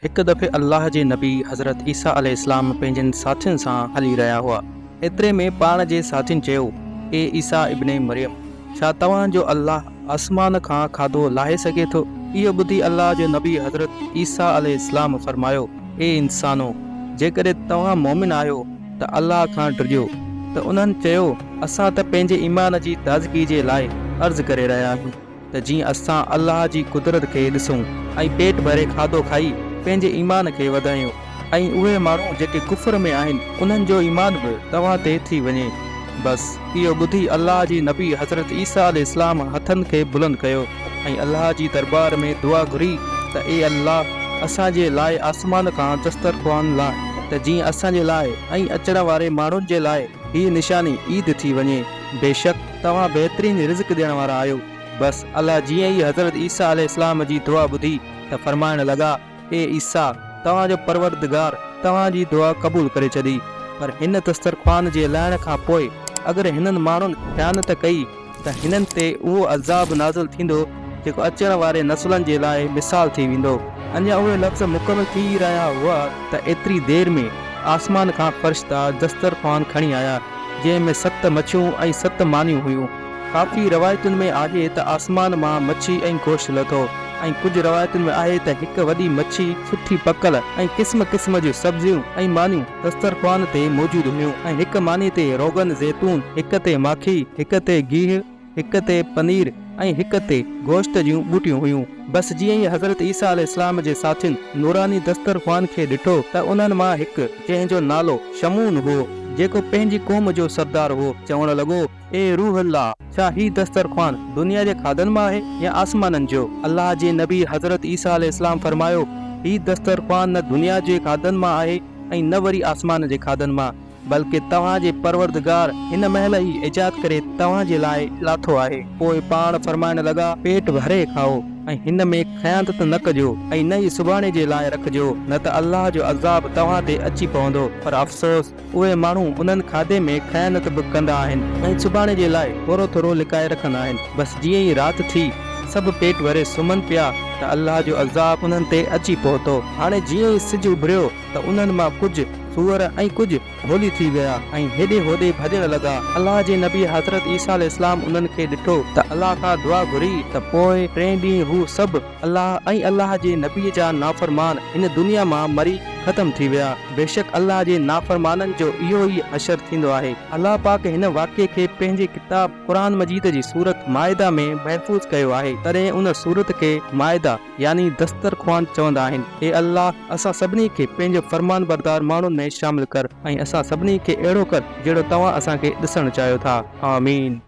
हिक दफ़े अल्लाह जे नबी हज़रत ईसा अलैहिस्सलाम पंहिंजनि साथियुनि सां हली रहिया हुआ। एतिरे में पाण जे साथियुनि चयो, ए ईसा इब्ने मरियम, छा तव्हांजो अल्लाह आसमान खां खाधो लाहे सघे थो? इहो ॿुधी अल्लाह जो नबी हज़रत ईसा अलैहिस्सलाम फरमायो, ए इंसानो, जेकॾहिं तव्हां मोमिन आहियो त अल्लाह खां ॾिजो। त उन्हनि चयो, असां त पंहिंजे ईमान जी ताज़गी जे लाइ अर्ज़ु करे रहिया आहियूं त जीअं असां अल्लाह जी कुदरत खे ॾिसूं ऐं पेट भरे खाधो खाई पंहिंजे ईमान खे वधायूं, ऐं उहे माण्हू जेके कुफर में आहिनि उन्हनि जो ईमान बि तव्हां ते थी वञे। बसि इहो ॿुधी अल्लाह जी नबी हज़रत ईसा अलैहिस्सलाम हथनि खे बुलंद कयो ऐं अल्लाह जी दरबार में दुआ घुरी त ए अल्लाह, असांजे लाइ आसमान खां दस्तरख़्वान लाइ त जीअं असांजे लाइ ऐं अचण वारे माण्हुनि जे लाइ हीअ निशानी ईद थी वञे। बेशक तव्हां बहितरीन रिज़्क़ ॾियण वारा आहियो। बसि अल्लाह जीअं ई हज़रत ईसा अलैहिस्सलाम जी दुआ ॿुधी त फरमाइण लॻा, ए ईसा, तव्हांजो परवरदिगार तव्हांजी दुआ क़बूल करे छॾी। पर हिन दस्तरख़्वान जे लाहिण खां पोइ अगरि हिननि माण्हुनि ख़यानत कई त हिननि ते उहो अज़ाब नाज़िल थींदो जेको अचण वारे नसलनि जे लाइ मिसाल थी वेंदो। अञा उहे लफ़्ज़ मुकमल थी रहिया हुआ त एतिरी देर में आसमान खां फ़रिश्ता दस्तरख़्वान खणी आया, जंहिं में 7 मच्छियूं ऐं 7 मानियूं हुयूं। काफ़ी रवायतुनि में आहे त आसमान मां मच्छी ऐं गोश्त लथो, ऐं कुझु रवायतुनि में आहे त हिकु वॾी मच्छी सुठी पकल ऐं क़िस्म क़िस्म जूं सब्जियूं ऐं मानियूं दस्तरख़्वान ते मौजूदु हुयूं, ऐं हिकु मानी ते रोगन ज़ैतून, हिक ते माखी, हिक ते गीह, हिक ते पनीर ऐं हिक ते गोश्त जूं ॿूटियूं हुयूं। बसि जीअं ई हज़रत ईसा अलैहिस्सलाम जे साथियुनि नूरानी दस्तरख़्वान खे ॾिठो त उन्हनि मां हिकु, जंहिंजो नालो शमून हो, जेको पंहिंजी क़ौम जो सरदार हो, चवण लॻो, ए रूह अल्लाह, छा ही दस्तरख़्वान दुनिया जे खाधनि मां आहे या आसमाननि जो? अल्लाह जे नबी हज़रत ईसा अलैहिस्सलाम फरमायो, ही दस्तरख़्वान न दुनिया जे खाधनि मां आहे ऐं न वरी आसमान जे खाधनि मां, बल्कि तव्हांजे परवरदिगार हिन महिल ई इजाद करे तव्हांजे लाइ लाथो आहे। पोइ पाण फरमाइण लॻा, पेट भरे खाओ ऐं हिन में ख़यानत न कजो ऐं न ई सुभाणे जे लाइ रखिजो, न त अल्लाह जो अज़ाब तव्हां ते अची पवंदो। पर अफ़सोस, उहे माण्हू उन्हनि खाधे में ख़यानत बि कंदा आहिनि ऐं सुभाणे जे लाइ थोरो थोरो लिकाए रखंदा आहिनि। बसि जीअं ई राति थी, सभु पेट भरे सुम्हनि पिया त अल्लाह जो अज़ाब उन्हनि ते अची पहुतो। हाणे जीअं ई सिजु उभिरियो त उन्हनि मां कुझु सूअर ऐं कुझु भोली थी विया ऐं हेॾे होॾे भॼण लॻा। अल्लाह जे नबी हज़रत ईसा अलैहिस्सलाम उन्हनि खे ॾिठो त अल्लाह खां दुआ घुरी त पोइ टे ॾींहं हू सभु अल्लाह ऐं अल्लाह जे नबीअ जा नाफ़रमान हिन दुनिया मां मरी ख़तम थी विया। बेशक अल्लाह जे नाफ़रमाननि जो इहो ई हशर थींदो आहे। अल्लाह पाक हिन वाक़िए खे पंहिंजे किताब क़ुरान मजीद जी सूरत माइदा में महफ़ूज़ कयो आहे। तॾहिं उन सूरत खे माइदा यानी दस्तरख़्वान चवंदा आहिनि। ए अल्लाह, असां सभिनी खे पंहिंजो फरमान बरदार माण्हुनि में शामिल कर ऐं असां सभिनी खे अहिड़ो कर जहिड़ो तव्हां असांखे ॾिसणु चाहियो था। आमीन।